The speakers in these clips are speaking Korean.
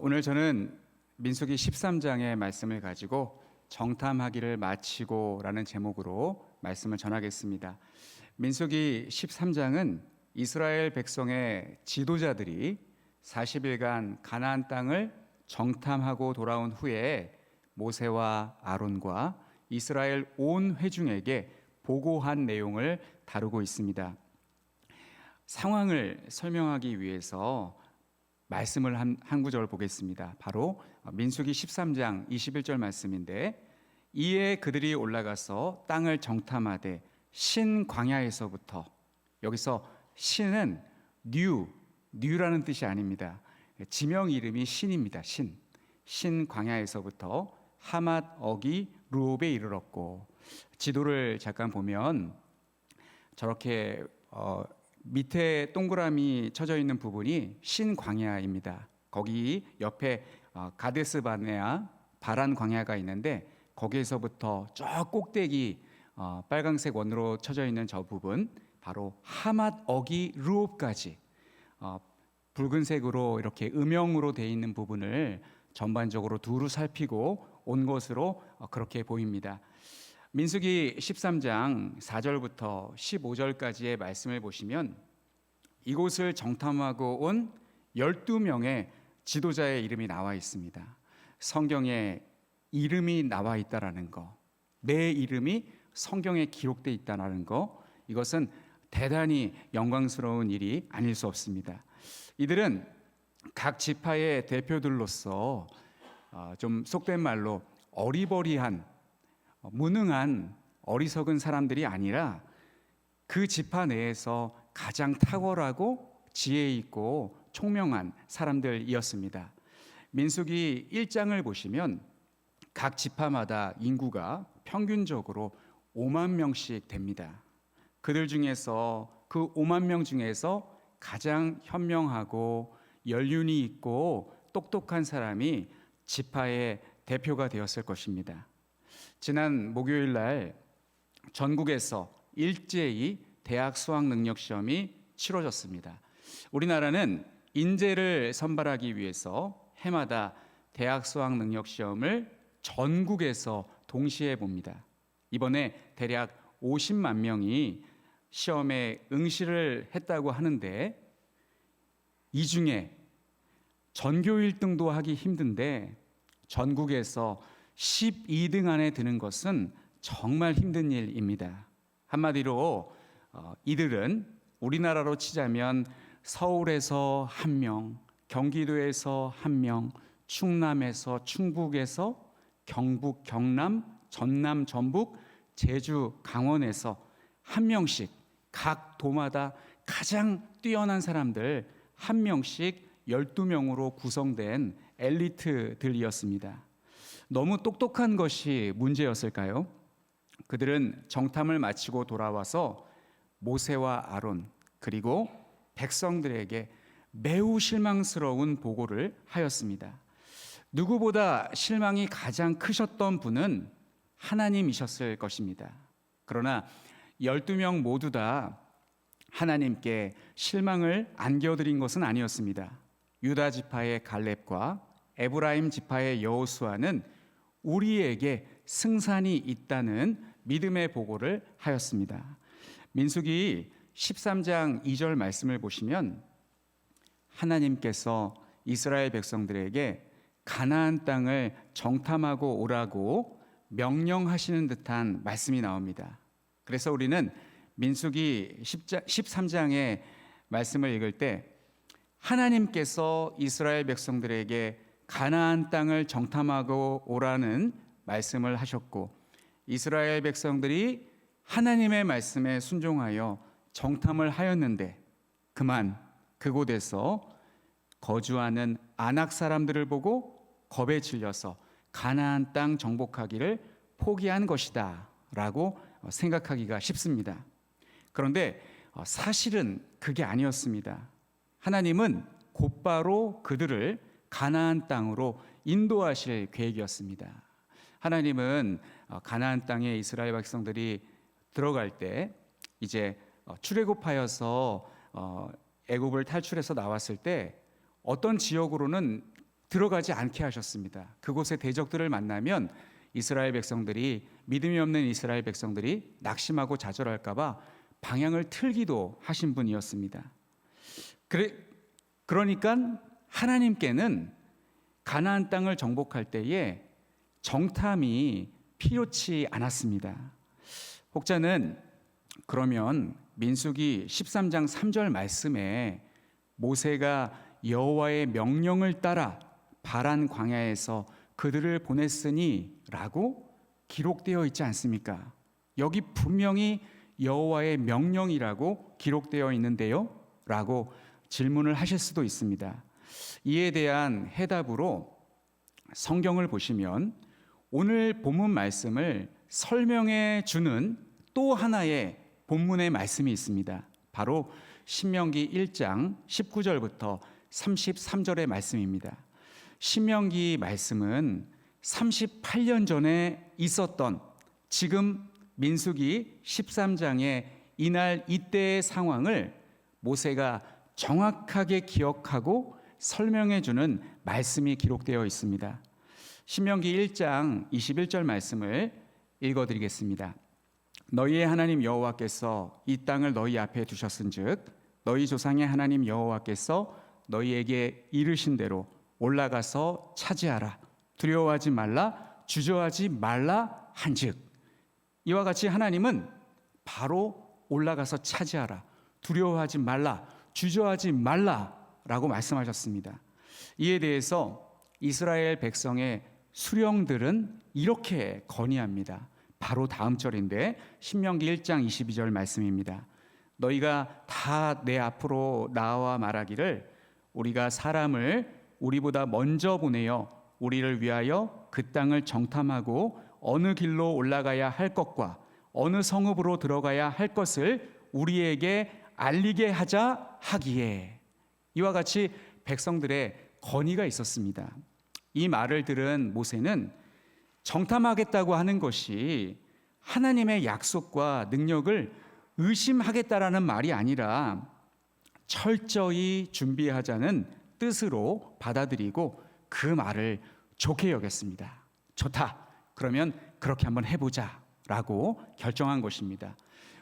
오늘 저는 민수기 13장의 말씀을 가지고 정탐하기를 마치고라는 제목으로 말씀을 전하겠습니다. 민수기 13장은 이스라엘 백성의 지도자들이 40일간 가나안 땅을 정탐하고 돌아온 후에 모세와 아론과 이스라엘 온 회중에게 보고한 내용을 다루고 있습니다. 상황을 설명하기 위해서 말씀을 한 구절 보겠습니다. 바로 민수기 13장 21절 말씀인데, 이에 그들이 올라가서 땅을 정탐하되 신 광야에서부터, 여기서 신은 뉴라는 뜻이 아닙니다. 지명 이름이 신입니다. 신 광야에서부터 하맛 어기 루옵에 이르렀고, 지도를 잠깐 보면 저렇게 밑에 동그라미 쳐져 있는 부분이 신광야입니다. 거기 옆에 가데스 바네아 바란 광야가 있는데, 거기에서부터 저 꼭대기 빨강색 원으로 쳐져 있는 저 부분, 바로 하맛 어기 루옵까지 붉은색으로 이렇게 음영으로 되어 있는 부분을 전반적으로 두루 살피고 온 것으로 그렇게 보입니다. 민수기 13장 4절부터 15절까지의 말씀을 보시면 이곳을 정탐하고 온 12명의 지도자의 이름이 나와 있습니다. 성경에 이름이 나와 있다라는 거, 내 이름이 성경에 기록되어 있다는 거, 이것은 대단히 영광스러운 일이 아닐 수 없습니다. 이들은 각 지파의 대표들로서 좀 속된 말로 어리버리한, 무능한 어리석은 사람들이 아니라 그 지파 내에서 가장 탁월하고 지혜 있고 총명한 사람들이었습니다. 민수기 1장을 보시면 각 지파마다 인구가 평균적으로 5만 명씩 됩니다. 그들 중에서, 그 5만 명 중에서 가장 현명하고 연륜이 있고 똑똑한 사람이 지파의 대표가 되었을 것입니다. 지난 목요일 날 전국에서 일제히 대학 수학 능력 시험이 치러졌습니다. 우리나라는 인재를 선발하기 위해서 해마다 대학 수학 능력 시험을 전국에서 동시에 봅니다. 이번에 대략 50만 명이 시험에 응시를 했다고 하는데, 이 중에 전교 1등도 하기 힘든데 전국에서 12등 안에 드는 것은 정말 힘든 일입니다. 한마디로 이들은 우리나라로 치자면 서울에서 1명, 경기도에서 1명, 충남에서, 충북에서, 경북, 경남, 전남, 전북, 제주, 강원에서 1명씩 각 도마다 가장 뛰어난 사람들 1명씩 12명으로 구성된 엘리트들이었습니다. 너무 똑똑한 것이 문제였을까요? 그들은 정탐을 마치고 돌아와서 모세와 아론 그리고 백성들에게 매우 실망스러운 보고를 하였습니다. 누구보다 실망이 가장 크셨던 분은 하나님이셨을 것입니다. 그러나 12명 모두 다 하나님께 실망을 안겨드린 것은 아니었습니다. 유다 지파의 갈렙과 에브라임 지파의 여호수아는 우리에게 승산이 있다는 믿음의 보고를 하였습니다. 민수기 13장 2절 말씀을 보시면 하나님께서 이스라엘 백성들에게 가나안 땅을 정탐하고 오라고 명령하시는 듯한 말씀이 나옵니다. 그래서 우리는 민수기 13장의 말씀을 읽을 때 하나님께서 이스라엘 백성들에게 가나안 땅을 정탐하고 오라는 말씀을 하셨고, 이스라엘 백성들이 하나님의 말씀에 순종하여 정탐을 하였는데 그만 그곳에서 거주하는 아낙 사람들을 보고 겁에 질려서 가나안 땅 정복하기를 포기한 것이다 라고 생각하기가 쉽습니다. 그런데 사실은 그게 아니었습니다. 하나님은 곧바로 그들을 가나안 땅으로 인도하실 계획이었습니다. 하나님은 가나안 땅에 이스라엘 백성들이 들어갈 때, 이제 출애굽하여서 애굽을 탈출해서 나왔을 때 어떤 지역으로는 들어가지 않게 하셨습니다. 그곳의 대적들을 만나면 이스라엘 백성들이, 믿음이 없는 이스라엘 백성들이 낙심하고 좌절할까 봐 방향을 틀기도 하신 분이었습니다. 그러니까 하나님께는 가나안 땅을 정복할 때에 정탐이 필요치 않았습니다. 혹자는 그러면 민수기 13장 3절 말씀에 모세가 여호와의 명령을 따라 바란 광야에서 그들을 보냈으니 라고 기록되어 있지 않습니까? 여기 분명히 여호와의 명령이라고 기록되어 있는데요? 라고 질문을 하실 수도 있습니다. 이에 대한 해답으로 성경을 보시면 오늘 본문 말씀을 설명해 주는 또 하나의 본문의 말씀이 있습니다. 바로 신명기 1장 19절부터 33절의 말씀입니다. 신명기 말씀은 38년 전에 있었던 지금 민수기 13장의 이날 이때의 상황을 모세가 정확하게 기억하고 설명해 주는 말씀이 기록되어 있습니다. 신명기 1장 21절 말씀을 읽어드리겠습니다. 너희의 하나님 여호와께서 이 땅을 너희 앞에 두셨은즉 너희 조상의 하나님 여호와께서 너희에게 이르신 대로 올라가서 차지하라. 두려워하지 말라, 주저하지 말라 한즉. 이와 같이 하나님은 바로 올라가서 차지하라, 두려워하지 말라, 주저하지 말라라고 말씀하셨습니다. 이에 대해서 이스라엘 백성의 수령들은 이렇게 건의합니다. 바로 다음 절인데 신명기 1장 22절 말씀입니다. 너희가 다 내 앞으로 나와 말하기를 우리가 사람을 우리보다 먼저 보내어 우리를 위하여 그 땅을 정탐하고 어느 길로 올라가야 할 것과 어느 성읍으로 들어가야 할 것을 우리에게 알리게 하자 하기에. 이와 같이 백성들의 건의가 있었습니다. 이 말을 들은 모세는 정탐하겠다고 하는 것이 하나님의 약속과 능력을 의심하겠다라는 말이 아니라 철저히 준비하자는 뜻으로 받아들이고 그 말을 좋게 여겼습니다. 좋다. 그러면 그렇게 한번 해보자 라고 결정한 것입니다.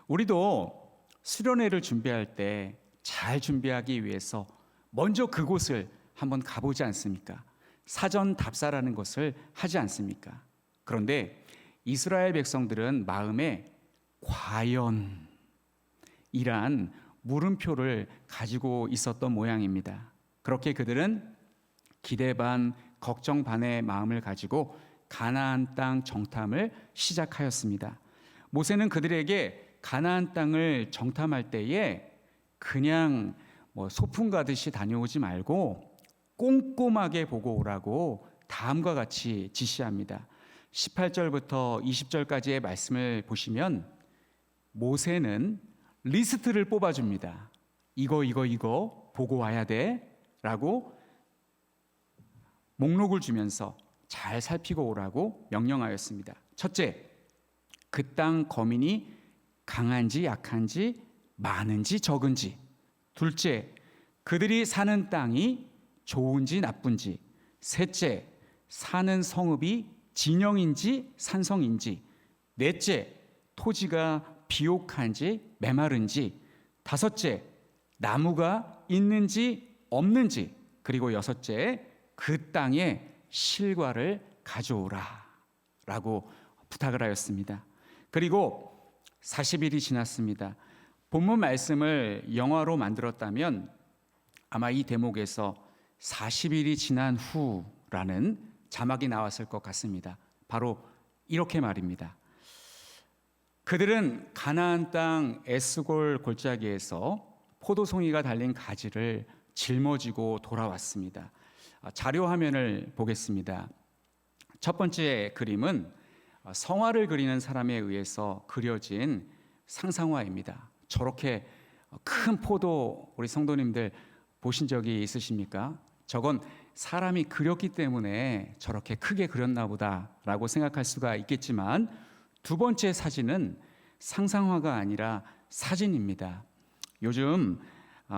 우리도 수련회를 준비할 때 잘 준비하기 위해서 먼저 그곳을 한번 가보지 않습니까? 사전 답사라는 것을 하지 않습니까? 그런데 이스라엘 백성들은 마음에 과연이란 물음표를 가지고 있었던 모양입니다. 그렇게 그들은 기대 반 걱정 반의 마음을 가지고 가나안 땅 정탐을 시작하였습니다. 모세는 그들에게 가나안 땅을 정탐할 때에 그냥 소풍 가듯이 다녀오지 말고 꼼꼼하게 보고 오라고 다음과 같이 지시합니다. 18절부터 20절까지의 말씀을 보시면 모세는 리스트를 뽑아줍니다. 이거 보고 와야 돼 라고 목록을 주면서 잘 살피고 오라고 명령하였습니다. 첫째, 그 땅 거민이 강한지 약한지 많은지 적은지. 둘째, 그들이 사는 땅이 좋은지 나쁜지. 셋째, 사는 성읍이 진영인지 산성인지. 넷째, 토지가 비옥한지 메마른지. 다섯째, 나무가 있는지 없는지. 그리고 여섯째, 그 땅에 실과를 가져오라 라고 부탁을 하였습니다. 그리고 40일이 지났습니다. 본문 말씀을 영화로 만들었다면 아마 이 대목에서 40일이 지난 후라는 자막이 나왔을 것 같습니다. 바로 이렇게 말입니다. 그들은 가나안 땅 에스골 골짜기에서 포도송이가 달린 가지를 짊어지고 돌아왔습니다. 자료 화면을 보겠습니다. 첫 번째 그림은 성화를 그리는 사람에 의해서 그려진 상상화입니다. 저렇게 큰 포도 우리 성도님들 보신 적이 있으십니까? 저건 사람이 그렸기 때문에 저렇게 크게 그렸나 보다라고 생각할 수가 있겠지만 두 번째 사진은 상상화가 아니라 사진입니다. 요즘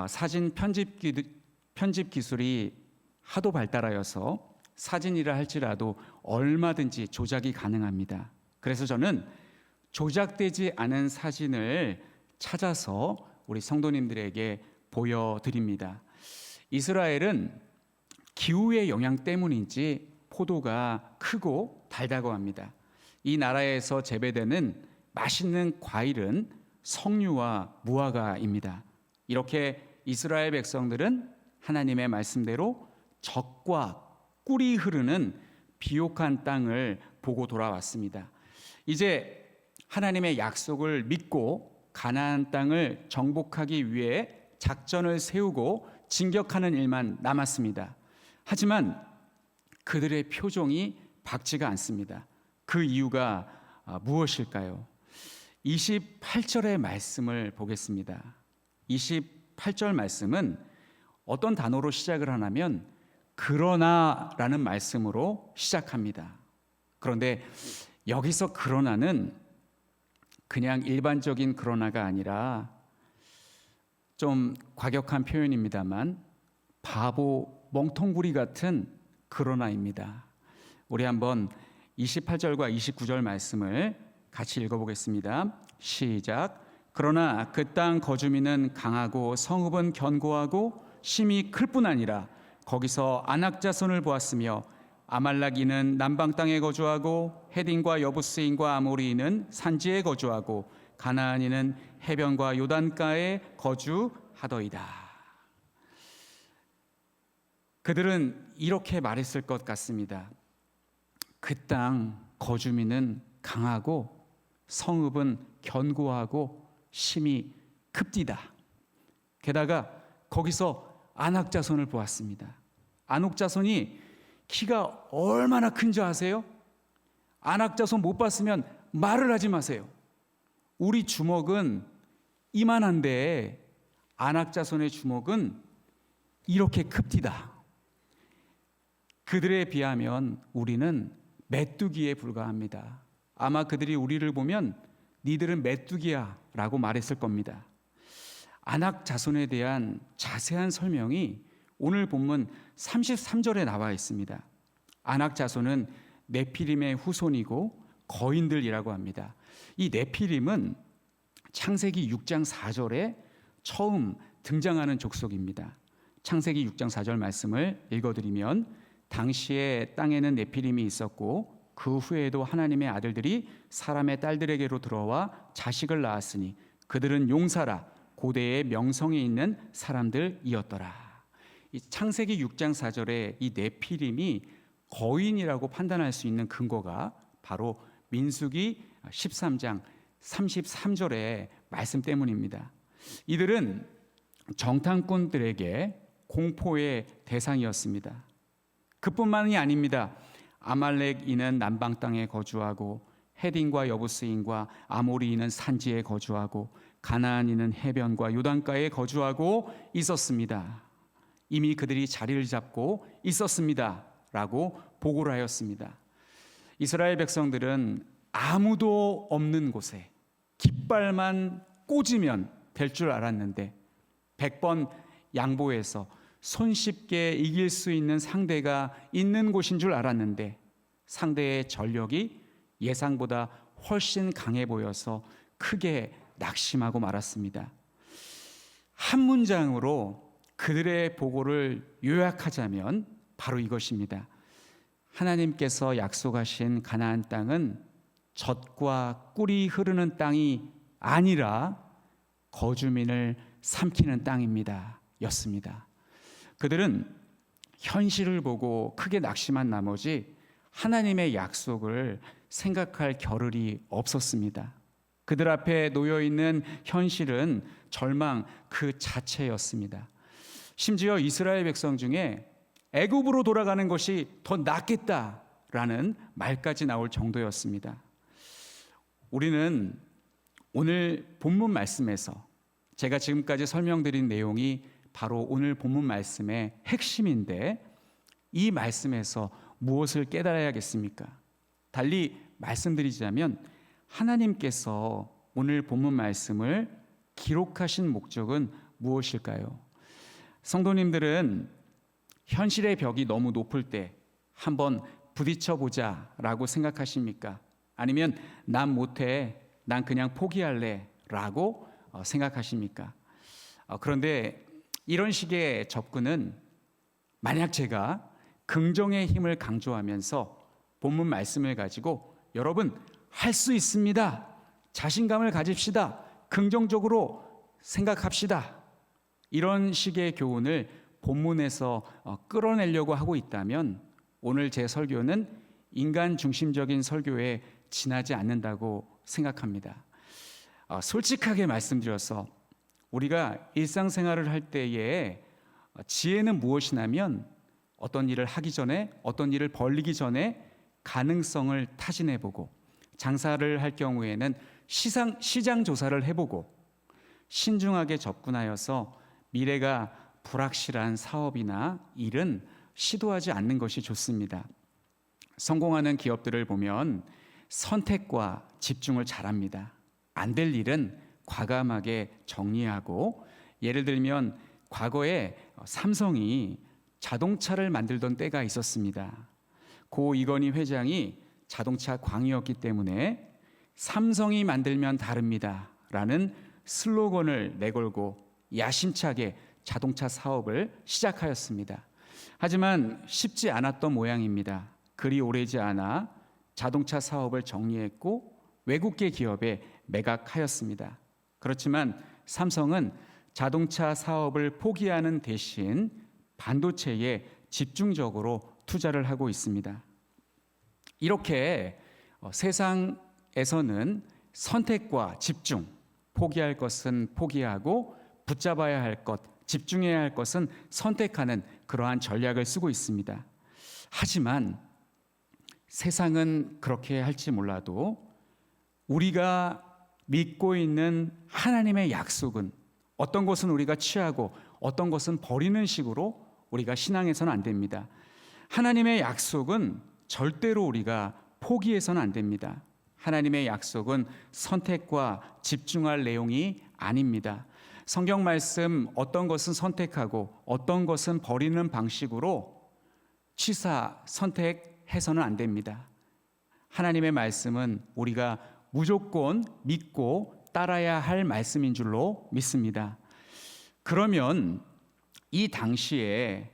사진 편집 기술이 하도 발달하여서 사진이라 할지라도 얼마든지 조작이 가능합니다. 그래서 저는 조작되지 않은 사진을 찾아서 우리 성도님들에게 보여드립니다. 이스라엘은 기후의 영향 때문인지 포도가 크고 달다고 합니다. 이 나라에서 재배되는 맛있는 과일은 석류와 무화과입니다. 이렇게 이스라엘 백성들은 하나님의 말씀대로 젖과 꿀이 흐르는 비옥한 땅을 보고 돌아왔습니다. 이제 하나님의 약속을 믿고 가나안 땅을 정복하기 위해 작전을 세우고 진격하는 일만 남았습니다. 하지만 그들의 표정이 밝지가 않습니다. 그 이유가 무엇일까요? 28절의 말씀을 보겠습니다. 28절 말씀은 어떤 단어로 시작을 하냐면 그러나라는 말씀으로 시작합니다. 그런데 여기서 그러나는 그냥 일반적인 그러나가 아니라 좀 과격한 표현입니다만 바보 멍텅구리 같은 그러나입니다. 우리 한번 28절과 29절 말씀을 같이 읽어보겠습니다. 시작. 그러나 그 땅 거주민은 강하고 성읍은 견고하고 심이 클 뿐 아니라 거기서 아낙 자손을 보았으며 아말렉인은 남방 땅에 거주하고 헤딘과 여부스인과 아모리인은 산지에 거주하고 가나안인은 해변과 요단가에 거주하더이다. 그들은 이렇게 말했을 것 같습니다. 그 땅 거주민은 강하고 성읍은 견고하고 심이 급디다. 게다가 거기서 아낙 자손을 보았습니다. 아낙 자손이 키가 얼마나 큰 줄 아세요? 아낙 자손 못 봤으면 말을 하지 마세요. 우리 주먹은 이만한데 아낙 자손의 주먹은 이렇게 큽디다. 그들에 비하면 우리는 메뚜기에 불과합니다. 아마 그들이 우리를 보면 니들은 메뚜기야 라고 말했을 겁니다. 아낙 자손에 대한 자세한 설명이 오늘 본문 33절에 나와 있습니다. 아낙 자손은 네피림의 후손이고 거인들이라고 합니다. 이 네피림은 창세기 6장 4절에 처음 등장하는 족속입니다. 창세기 6장 4절 말씀을 읽어드리면 당시에 땅에는 네피림이 있었고 그 후에도 하나님의 아들들이 사람의 딸들에게로 들어와 자식을 낳았으니 그들은 용사라 고대의 명성에 있는 사람들이었더라. 이 창세기 6장 4절에 이 네피림이 거인이라고 판단할 수 있는 근거가 바로 민수기 13장 33절의 말씀 때문입니다. 이들은 정탐꾼들에게 공포의 대상이었습니다. 그뿐만이 아닙니다. 아말렉인은 남방 땅에 거주하고 헤딘과 여부스인과 아모리인은 산지에 거주하고 가나안인은 해변과 요단가에 거주하고 있었습니다. 이미 그들이 자리를 잡고 있었습니다 라고 보고를 하였습니다. 이스라엘 백성들은 아무도 없는 곳에 깃발만 꽂으면 될 줄 알았는데 100번 양보해서 손쉽게 이길 수 있는 상대가 있는 곳인 줄 알았는데 상대의 전력이 예상보다 훨씬 강해 보여서 크게 낙심하고 말았습니다. 한 문장으로 그들의 보고를 요약하자면 바로 이것입니다. 하나님께서 약속하신 가나안 땅은 젖과 꿀이 흐르는 땅이 아니라 거주민을 삼키는 땅입니다. 였습니다. 그들은 현실을 보고 크게 낙심한 나머지 하나님의 약속을 생각할 겨를이 없었습니다. 그들 앞에 놓여 있는 현실은 절망 그 자체였습니다. 심지어 이스라엘 백성 중에 애굽으로 돌아가는 것이 더 낫겠다라는 말까지 나올 정도였습니다. 우리는 오늘 본문 말씀에서 제가 지금까지 설명드린 내용이 바로 오늘 본문 말씀의 핵심인데 이 말씀에서 무엇을 깨달아야겠습니까? 달리 말씀드리자면 하나님께서 오늘 본문 말씀을 기록하신 목적은 무엇일까요? 성도님들은 현실의 벽이 너무 높을 때 한번 부딪혀 보자라고 생각하십니까? 아니면 난 못해, 난 그냥 포기할래 라고 생각하십니까? 그런데 이런 식의 접근은 만약 제가 긍정의 힘을 강조하면서 본문 말씀을 가지고 여러분 할 수 있습니다, 자신감을 가집시다, 긍정적으로 생각합시다, 이런 식의 교훈을 본문에서 끌어내려고 하고 있다면 오늘 제 설교는 인간 중심적인 설교에 지나지 않는다고 생각합니다. 솔직하게 말씀드려서 우리가 일상생활을 할 때에 지혜는 무엇이냐면 어떤 일을 하기 전에, 어떤 일을 벌리기 전에 가능성을 타진해보고, 장사를 할 경우에는 시장 조사를 해보고, 신중하게 접근하여서 미래가 불확실한 사업이나 일은 시도하지 않는 것이 좋습니다. 성공하는 기업들을 보면 선택과 집중을 잘합니다. 안 될 일은 과감하게 정리하고, 예를 들면 과거에 삼성이 자동차를 만들던 때가 있었습니다. 고 이건희 회장이 자동차 광이었기 때문에 삼성이 만들면 다릅니다 라는 슬로건을 내걸고 야심차게 자동차 사업을 시작하였습니다. 하지만 쉽지 않았던 모양입니다. 그리 오래지 않아 자동차 사업을 정리했고 외국계 기업에 매각하였습니다. 그렇지만 삼성은 자동차 사업을 포기하는 대신 반도체에 집중적으로 투자를 하고 있습니다. 이렇게 세상에서는 선택과 집중, 포기할 것은 포기하고 붙잡아야 할 것, 집중해야 할 것은 선택하는 그러한 전략을 쓰고 있습니다. 하지만 세상은 그렇게 할지 몰라도 우리가 믿고 있는 하나님의 약속은 어떤 것은 우리가 취하고 어떤 것은 버리는 식으로 우리가 신앙해서는 안 됩니다. 하나님의 약속은 절대로 우리가 포기해서는 안 됩니다. 하나님의 약속은 선택과 집중할 내용이 아닙니다. 성경 말씀 어떤 것은 선택하고 어떤 것은 버리는 방식으로 선택해서는 안 됩니다. 하나님의 말씀은 우리가 무조건 믿고 따라야 할 말씀인 줄로 믿습니다. 그러면 이 당시는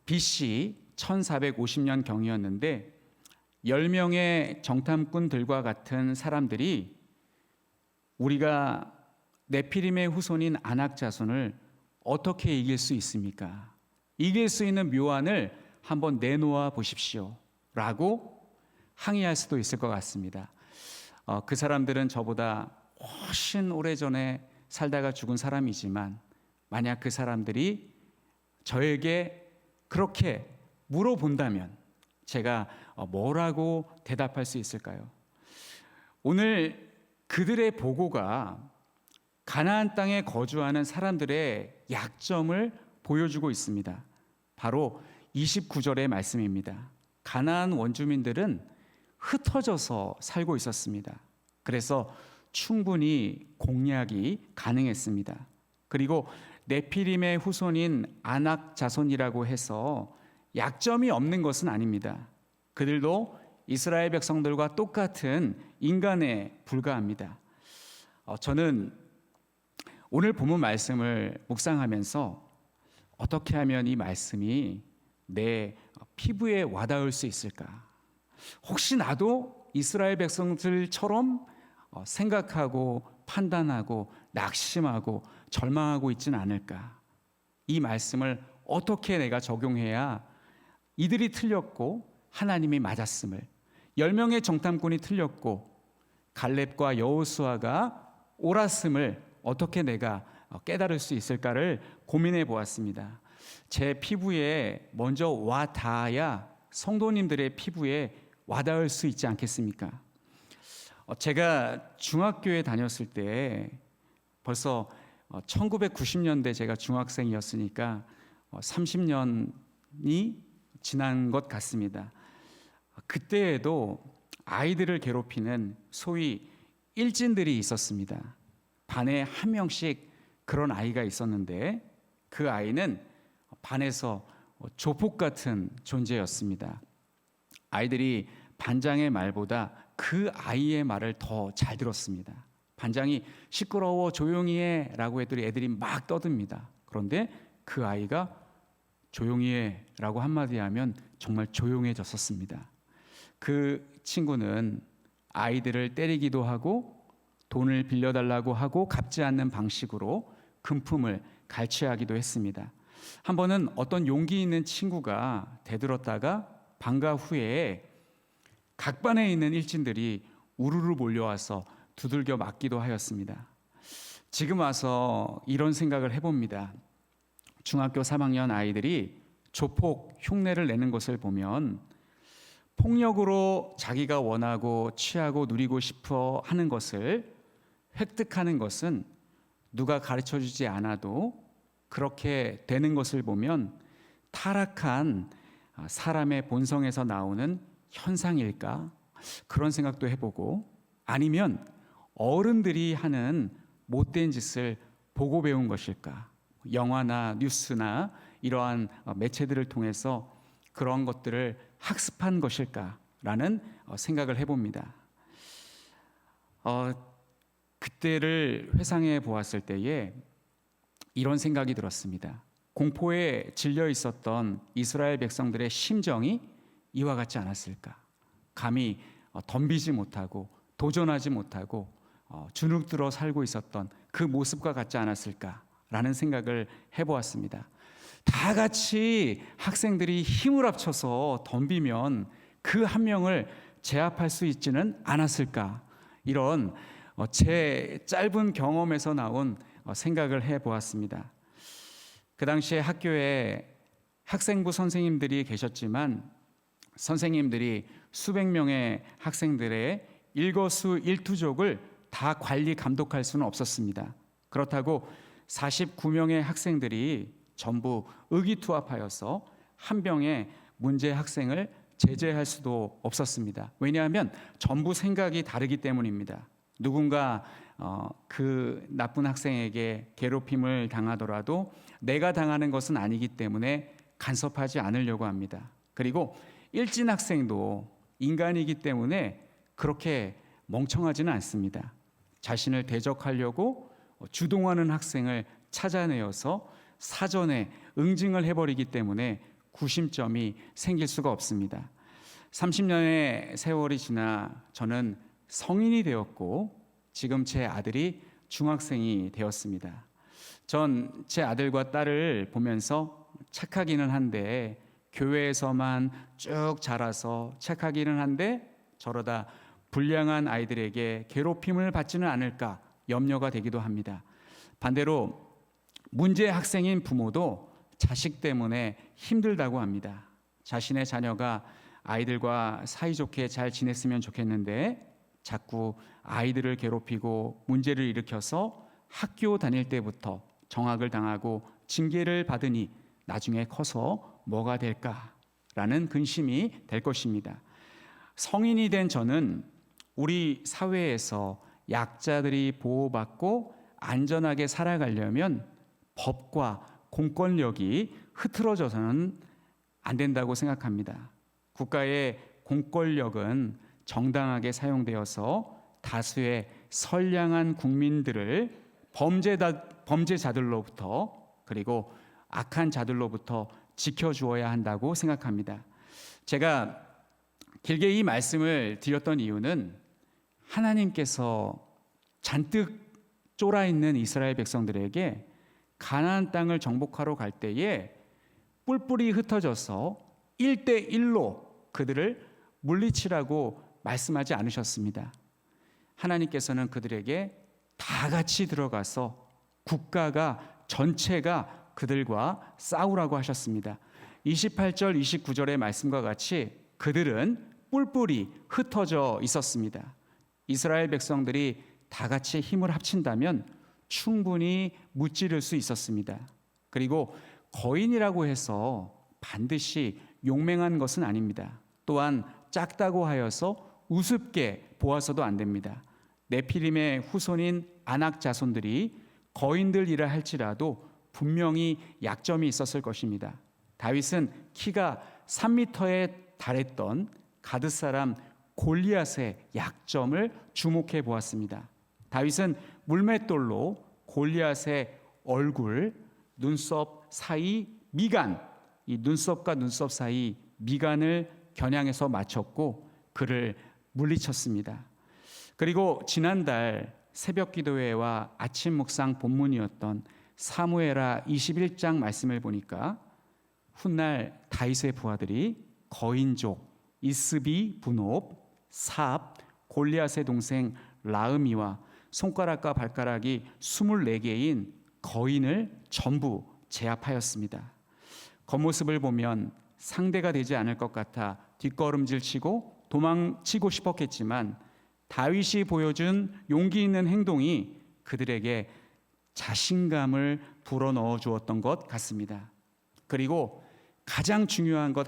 BC 1450년 경이었는데 10명의 정탐꾼들과 같은 사람들이 우리가 네피림의 후손인 아낙 자손을 어떻게 이길 수 있습니까? 이길 수 있는 묘안을 한번 내놓아 보십시오 라고 항의할 수도 있을 것 같습니다. 그 사람들은 저보다 훨씬 오래전에 살다가 죽은 사람이지만 만약 그 사람들이 저에게 그렇게 물어본다면 제가 뭐라고 대답할 수 있을까요? 오늘 그들의 보고가 가나안 땅에 거주하는 사람들의 약점을 보여주고 있습니다. 바로 29절의 말씀입니다. 가나안 원주민들은 흩어져서 살고 있었습니다. 그래서 충분히 공략이 가능했습니다. 그리고 네피림의 후손인 아낙 자손이라고 해서 약점이 없는 것은 아닙니다. 그들도 이스라엘 백성들과 똑같은 인간에 불과합니다. 저는 오늘 본문 말씀을 묵상하면서 어떻게 하면 이 말씀이 내 피부에 와닿을 수 있을까? 혹시 나도 이스라엘 백성들처럼 생각하고 판단하고 낙심하고 절망하고 있지는 않을까? 이 말씀을 어떻게 내가 적용해야 이들이 틀렸고 하나님이 맞았음을, 10명의 정탐꾼이 틀렸고 갈렙과 여호수아가 옳았음을 어떻게 내가 깨달을 수 있을까를 고민해 보았습니다. 제 피부에 먼저 와 닿아야 성도님들의 피부에 와닿을 수 있지 않겠습니까? 제가 중학교에 다녔을 때 벌써 1990년대 제가 중학생이었으니까 30년이 지난 것 같습니다. 그때에도 아이들을 괴롭히는 소위 일진들이 있었습니다. 반에 한 명씩 그런 아이가 있었는데 그 아이는 반에서 조폭 같은 존재였습니다. 아이들이 반장의 말보다 그 아이의 말을 더 잘 들었습니다. 반장이 시끄러워 조용히 해 라고 했더니 애들이 막 떠듭니다. 그런데 그 아이가 조용히 해 라고 한마디 하면 정말 조용해졌었습니다. 그 친구는 아이들을 때리기도 하고 돈을 빌려달라고 하고 갚지 않는 방식으로 금품을 갈취하기도 했습니다. 한 번은 어떤 용기 있는 친구가 대들었다가 방과 후에 각반에 있는 일진들이 우르르 몰려와서 두들겨 맞기도 하였습니다. 지금 와서 이런 생각을 해봅니다. 중학교 3학년 아이들이 조폭 흉내를 내는 것을 보면 폭력으로 자기가 원하고 취하고 누리고 싶어 하는 것을 획득하는 것은 누가 가르쳐주지 않아도 그렇게 되는 것을 보면 타락한 사람의 본성에서 나오는 현상일까? 그런 생각도 해보고, 아니면 어른들이 하는 못된 짓을 보고 배운 것일까? 영화나 뉴스나 이러한 매체들을 통해서 그런 것들을 학습한 것일까라는 생각을 해봅니다. 그때를 회상해 보았을 때에 이런 생각이 들었습니다. 공포에 질려 있었던 이스라엘 백성들의 심정이 이와 같지 않았을까? 감히 덤비지 못하고 도전하지 못하고 주눅들어 살고 있었던 그 모습과 같지 않았을까라는 생각을 해보았습니다. 다 같이 학생들이 힘을 합쳐서 덤비면 그 한 명을 제압할 수 있지는 않았을까? 이런 제 짧은 경험에서 나온 생각을 해보았습니다. 그 당시에 학교에 학생부 선생님들이 계셨지만 선생님들이 수백 명의 학생들의 일거수일투족을 다 관리 감독할 수는 없었습니다. 그렇다고 49명의 학생들이 전부 의기투합하여서 한 병의 문제 학생을 제재할 수도 없었습니다. 왜냐하면 전부 생각이 다르기 때문입니다. 누군가 그 나쁜 학생에게 괴롭힘을 당하더라도 내가 당하는 것은 아니기 때문에 간섭하지 않으려고 합니다. 그리고 일진 학생도 인간이기 때문에 그렇게 멍청하지는 않습니다. 자신을 대적하려고 주동하는 학생을 찾아내어서 사전에 응징을 해버리기 때문에 구심점이 생길 수가 없습니다. 30년의 세월이 지나 저는 성인이 되었고 지금 제 아들이 중학생이 되었습니다. 전 제 아들과 딸을 보면서 착하기는 한데 교회에서만 쭉 자라서 착하기는 한데 저러다 불량한 아이들에게 괴롭힘을 받지는 않을까 염려가 되기도 합니다. 반대로 문제 학생인 부모도 자식 때문에 힘들다고 합니다. 자신의 자녀가 아이들과 사이좋게 잘 지냈으면 좋겠는데 자꾸 아이들을 괴롭히고 문제를 일으켜서 학교 다닐 때부터 정학을 당하고 징계를 받으니 나중에 커서 뭐가 될까라는 근심이 될 것입니다. 성인이 된 저는 우리 사회에서 약자들이 보호받고 안전하게 살아가려면 법과 공권력이 흐트러져서는 안 된다고 생각합니다. 국가의 공권력은 정당하게 사용되어서 다수의 선량한 국민들을 범죄자들로부터 그리고 악한 자들로부터 지켜주어야 한다고 생각합니다. 제가 길게 이 말씀을 드렸던 이유는 하나님께서 잔뜩 쫄아있는 이스라엘 백성들에게 가나안 땅을 정복하러 갈 때에 뿔뿔이 흩어져서 1대1로 그들을 물리치라고 말씀하지 않으셨습니다. 하나님께서는 그들에게 다 같이 들어가서 국가가 전체가 그들과 싸우라고 하셨습니다. 28절 29절의 말씀과 같이 그들은 뿔뿔이 흩어져 있었습니다. 이스라엘 백성들이 다 같이 힘을 합친다면 충분히 무찌를 수 있었습니다. 그리고 거인이라고 해서 반드시 용맹한 것은 아닙니다. 또한 작다고 하여서 우습게 보아서도 안 됩니다. 네피림의 후손인 아낙 자손들이 거인들이라 할지라도 분명히 약점이 있었을 것입니다. 다윗은 키가 3m에 달했던 가드 사람 골리앗의 약점을 주목해 보았습니다. 다윗은 물맷돌로 골리앗의 얼굴, 눈썹 사이 미간, 이 눈썹과 눈썹 사이 미간을 겨냥해서 맞췄고 그를 물리쳤습니다. 그리고 지난달 새벽 기도회와 아침 묵상 본문이었던 사무엘하 21장 말씀을 보니까 훗날 다윗의 부하들이 거인족 이스비 분옵, 삽, 골리앗의 동생 라음이와 손가락과 발가락이 24개인 거인을 전부 제압하였습니다. 겉모습을 보면 상대가 되지 않을 것 같아 뒷걸음질 치고 도망치고 싶었겠지만 다윗이 보여준 용기 있는 행동이 그들에게 자신감을 불어넣어 주었던 것 같습니다. 그리고 가장 중요한 것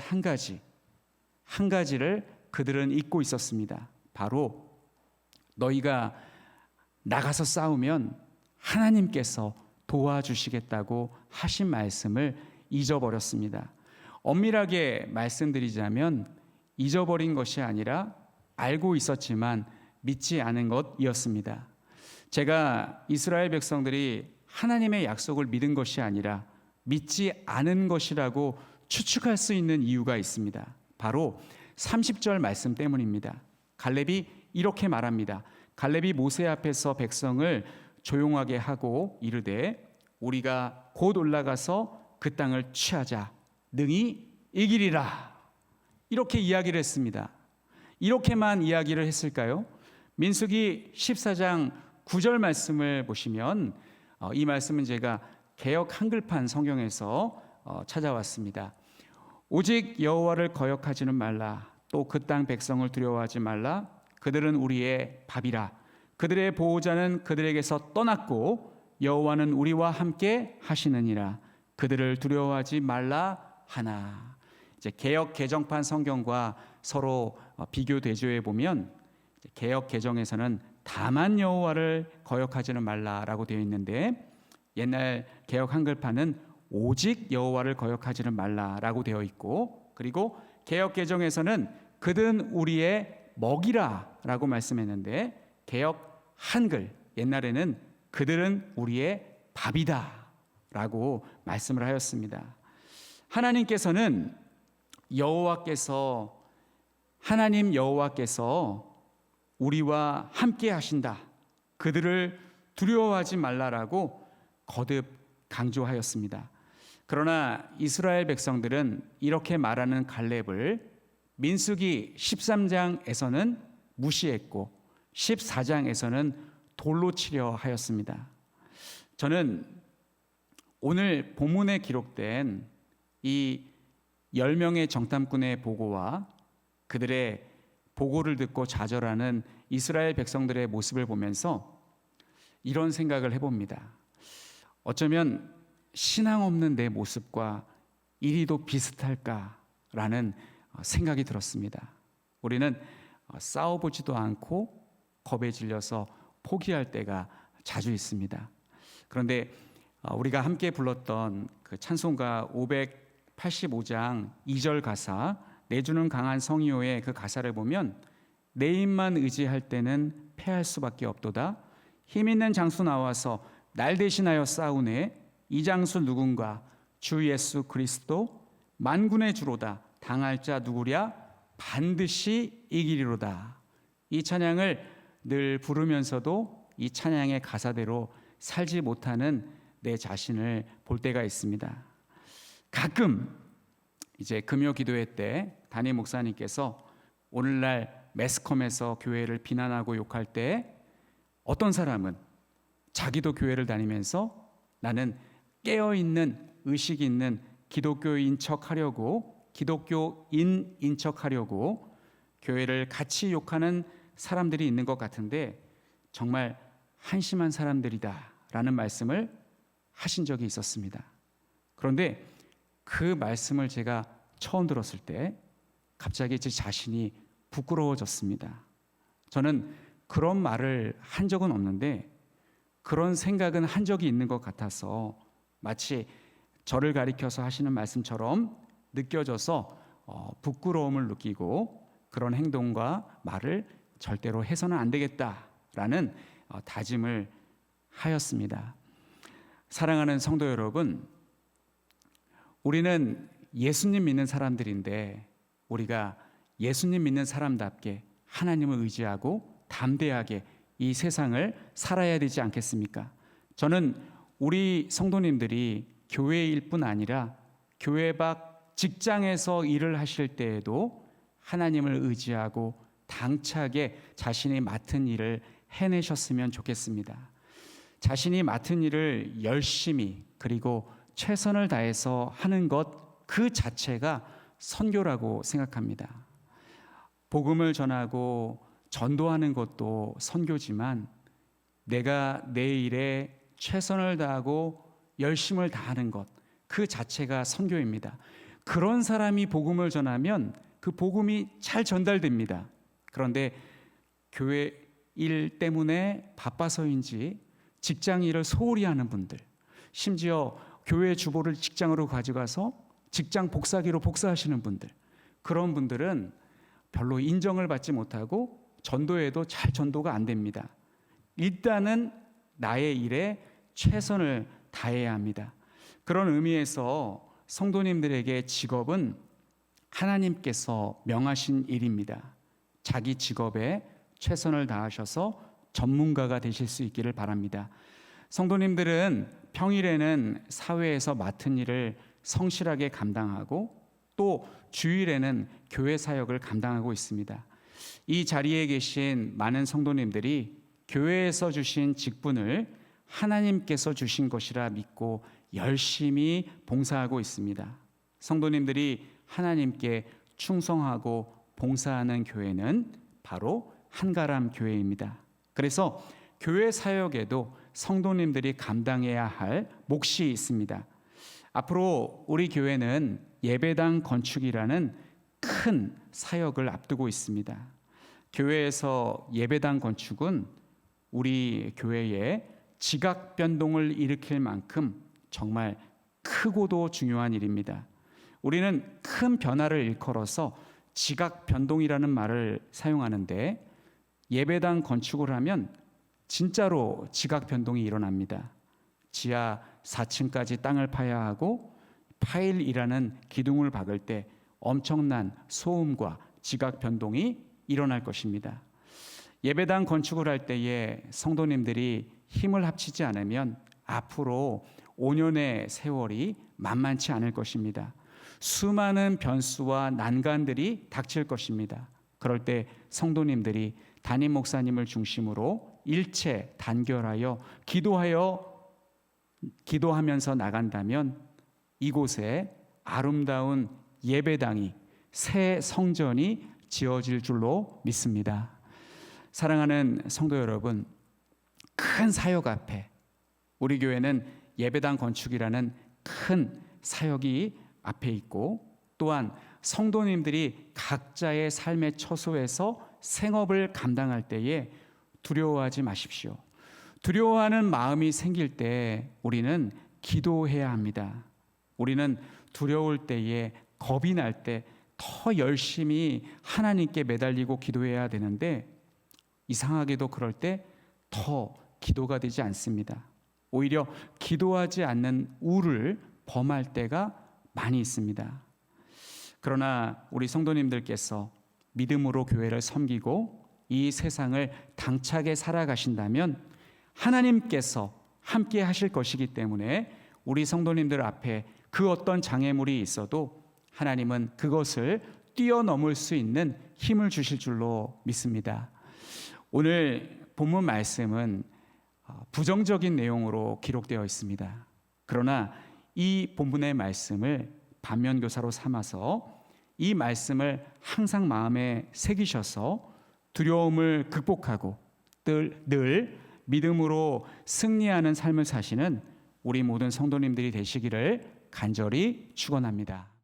한 가지를 그들은 잊고 있었습니다. 바로 너희가 나가서 싸우면 하나님께서 도와주시겠다고 하신 말씀을 잊어버렸습니다. 엄밀하게 말씀드리자면 잊어버린 것이 아니라 알고 있었지만 믿지 않은 것이었습니다. 제가 이스라엘 백성들이 하나님의 약속을 믿은 것이 아니라 믿지 않은 것이라고 추측할 수 있는 이유가 있습니다. 바로 30절 말씀 때문입니다. 갈렙이 이렇게 말합니다. 갈렙이 모세 앞에서 백성을 조용하게 하고 이르되 우리가 곧 올라가서 그 땅을 취하자 능히 이기리라. 이렇게 이야기를 했습니다. 이렇게만 이야기를 했을까요? 민수기 14장 9절 말씀을 보시면 이 말씀은 제가 개역 한글판 성경에서 찾아왔습니다. 오직 여호와를 거역하지는 말라. 또 그 땅 백성을 두려워하지 말라. 그들은 우리의 밥이라. 그들의 보호자는 그들에게서 떠났고 여호와는 우리와 함께 하시느니라. 그들을 두려워하지 말라 하나. 이제 개역 개정판 성경과 서로 비교 대조해 보면 개역 개정에서는 다만 여호와를 거역하지는 말라라고 되어 있는데 옛날 개역 한글판은 오직 여호와를 거역하지는 말라라고 되어 있고 그리고 개역 개정에서는 그든 우리의 먹이라라고 말씀했는데 개역 한글 옛날에는 그들은 우리의 밥이다라고 말씀을 하였습니다. 하나님 여호와께서 우리와 함께 하신다. 그들을 두려워하지 말라라고 거듭 강조하였습니다. 그러나 이스라엘 백성들은 이렇게 말하는 갈렙을 민수기 13장에서는 무시했고 14장에서는 돌로 치려 하였습니다. 저는 오늘 본문에 기록된 이 10명의 정탐꾼의 보고와 그들의 보고를 듣고 좌절하는 이스라엘 백성들의 모습을 보면서 이런 생각을 해봅니다. 어쩌면 신앙 없는 내 모습과 이리도 비슷할까라는 생각이 들었습니다. 우리는 싸워보지도 않고 겁에 질려서 포기할 때가 자주 있습니다. 그런데 우리가 함께 불렀던 그 찬송가 585장 2절 가사 내주는 강한 성이요의 그 가사를 보면 내 힘만 의지할 때는 패할 수밖에 없도다. 힘 있는 장수 나와서 날 대신하여 싸우네. 이 장수 누군가 주 예수 그리스도 만군의 주로다. 당할 자 누구랴 반드시 이기리로다. 이 찬양을 늘 부르면서도 이 찬양의 가사대로 살지 못하는 내 자신을 볼 때가 있습니다. 가끔 이제 금요 기도회 때 담임 목사님께서 오늘날 매스컴에서 교회를 비난하고 욕할 때 어떤 사람은 자기도 교회를 다니면서 나는 깨어있는 의식 있는 기독교인 척하려고 교회를 같이 욕하는 사람들이 있는 것 같은데 정말 한심한 사람들이다라는 말씀을 하신 적이 있었습니다. 그런데 그 말씀을 제가 처음 들었을 때 갑자기 제 자신이 부끄러워졌습니다. 저는 그런 말을 한 적은 없는데 그런 생각은 한 적이 있는 것 같아서 마치 저를 가리켜서 하시는 말씀처럼 느껴져서 부끄러움을 느끼고 그런 행동과 말을 절대로 해서는 안 되겠다라는 다짐을 하였습니다. 사랑하는 성도 여러분, 우리는 예수님 믿는 사람들인데 우리가 예수님 믿는 사람답게 하나님을 의지하고 담대하게 이 세상을 살아야 되지 않겠습니까? 저는 우리 성도님들이 교회일 뿐 아니라 교회 밖 직장에서 일을 하실 때에도 하나님을 의지하고 당차게 자신이 맡은 일을 해내셨으면 좋겠습니다. 자신이 맡은 일을 열심히 그리고 최선을 다해서 하는 것 그 자체가 선교라고 생각합니다. 복음을 전하고 전도하는 것도 선교지만 내가 내 일에 최선을 다하고 열심을 다하는 것 그 자체가 선교입니다. 그런 사람이 복음을 전하면 그 복음이 잘 전달됩니다. 그런데 교회 일 때문에 바빠서인지 직장 일을 소홀히 하는 분들, 심지어 교회 주보를 직장으로 가져가서 직장 복사기로 복사하시는 분들, 그런 분들은 별로 인정을 받지 못하고 전도에도 잘 전도가 안 됩니다. 일단은 나의 일에 최선을 다해야 합니다. 그런 의미에서 성도님들에게 직업은 하나님께서 명하신 일입니다. 자기 직업에 최선을 다하셔서 전문가가 되실 수 있기를 바랍니다. 성도님들은 평일에는 사회에서 맡은 일을 성실하게 감당하고 또 주일에는 교회 사역을 감당하고 있습니다. 이 자리에 계신 많은 성도님들이 교회에서 주신 직분을 하나님께서 주신 것이라 믿고 열심히 봉사하고 있습니다. 성도님들이 하나님께 충성하고 봉사하는 교회는 바로 한가람 교회입니다. 그래서 교회 사역에도 성도님들이 감당해야 할 몫이 있습니다. 앞으로 우리 교회는 예배당 건축이라는 큰 사역을 앞두고 있습니다. 교회에서 예배당 건축은 우리 교회에 지각 변동을 일으킬 만큼 정말 크고도 중요한 일입니다. 우리는 큰 변화를 일컬어서 지각 변동이라는 말을 사용하는데 예배당 건축을 하면 진짜로 지각 변동이 일어납니다. 지하 4층까지 땅을 파야 하고 파일이라는 기둥을 박을 때 엄청난 소음과 지각 변동이 일어날 것입니다. 예배당 건축을 할 때에 성도님들이 힘을 합치지 않으면 앞으로 5년의 세월이 만만치 않을 것입니다. 수많은 변수와 난관들이 닥칠 것입니다. 그럴 때 성도님들이 담임 목사님을 중심으로 일체 단결하여 기도하면서 나간다면 이곳에 아름다운 예배당이 새 성전이 지어질 줄로 믿습니다. 사랑하는 성도 여러분, 큰 사역 앞에 우리 교회는 예배당 건축이라는 큰 사역이 앞에 있고 또한 성도님들이 각자의 삶의 처소에서 생업을 감당할 때에 두려워하지 마십시오. 두려워하는 마음이 생길 때 우리는 기도해야 합니다. 우리는 두려울 때에 겁이 날 때 더 열심히 하나님께 매달리고 기도해야 되는데 이상하게도 그럴 때 더 기도가 되지 않습니다. 오히려 기도하지 않는 우를 범할 때가 많이 있습니다. 그러나 우리 성도님들께서 믿음으로 교회를 섬기고 이 세상을 당차게 살아가신다면 하나님께서 함께 하실 것이기 때문에 우리 성도님들 앞에 그 어떤 장애물이 있어도 하나님은 그것을 뛰어넘을 수 있는 힘을 주실 줄로 믿습니다. 오늘 본문 말씀은 부정적인 내용으로 기록되어 있습니다. 그러나 이 본문의 말씀을 반면교사로 삼아서 이 말씀을 항상 마음에 새기셔서 두려움을 극복하고 늘 믿음으로 승리하는 삶을 사시는 우리 모든 성도님들이 되시기를 간절히 축원합니다.